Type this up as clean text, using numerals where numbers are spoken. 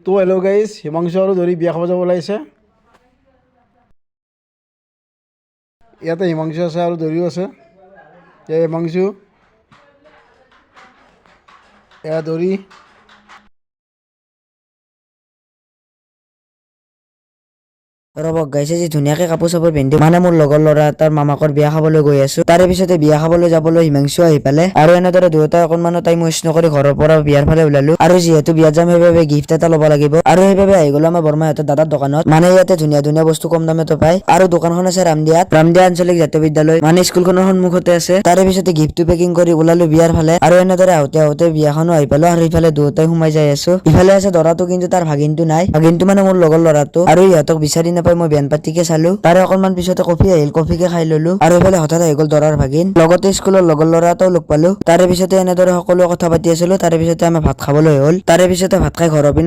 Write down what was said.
তো hello' guys, Himanshu আৰু ধৰি বিয়া খাব যাব ওলাইছে। ইয়াতে হিমাংশু আছে আৰু ধৰিও আছে। এয়া হিমাংশু, এয়া ধৰি। ৰ'ব গাইছে যি ধুনীয়াকে কাপোৰ চাপোৰ পিন্ধি মানে মোৰ লগৰ ল'ৰা এটাৰ মামাকৰ বিয়া খাবলৈ গৈ আছো। তাৰে পিছতে বিয়া খাবলৈ যাবলৈ হিমাংশু আহি পালে আৰু এনেদৰে দুয়োটাই অকণমানো টাইম ৱেষ্ট নকৰি ঘৰৰ পৰা বিয়াৰ ফালে ওলালো। আৰু যিহেতু বিয়াত যাম সেইবাবে গিফ্ট এটা ল'ব লাগিব আৰু সেইবাবে আহি গলো আমাৰ বৰমাহঁতৰ দাদাৰ দোকানত। মানে ইয়াতে ধুনীয়া ধুনীয়া বস্তু কম দামতে পায় আৰু দোকানখন আছে ৰামদিয়া আঞ্চলিক জাতীয় বিদ্যালয়, মানে স্কুলখনৰ সন্মুখতে আছে। তাৰে পিছতে গিফ্টটো পেকিং কৰি ওলালো বিয়াৰ ফালে আৰু এনেদৰে আহোতে বিয়াখনো আহি পালো আৰু ইফালে দুয়োটাই সোমাই যাই আছো। ইফালে আছে দৰাটো, কিন্তু তাৰ ভাগিনটো নাই। ভাগিনটো মানে মোৰ লগৰ ল'ৰাটো, আৰু ইহঁতক বিচাৰি নাপাই মই বেন পাতিকে চালো। তাৰে অকনমান পিছতে কফি আহিল, কফিকে খাই ললো আৰু এইফালে হঠাৎ আহি গ'ল দৰাৰ ভাগিন, লগতে স্কুলৰ লগৰ ল'ৰা এটাও লগ পালো। তাৰে পিছতে এনেদৰে সকলোৱে কথা পাতি আছিলো। তাৰে পিছতে আমাৰ ভাত খাবলৈ হ'ল। তাৰে পিছতে ভাত খাই ঘৰৰ পিনে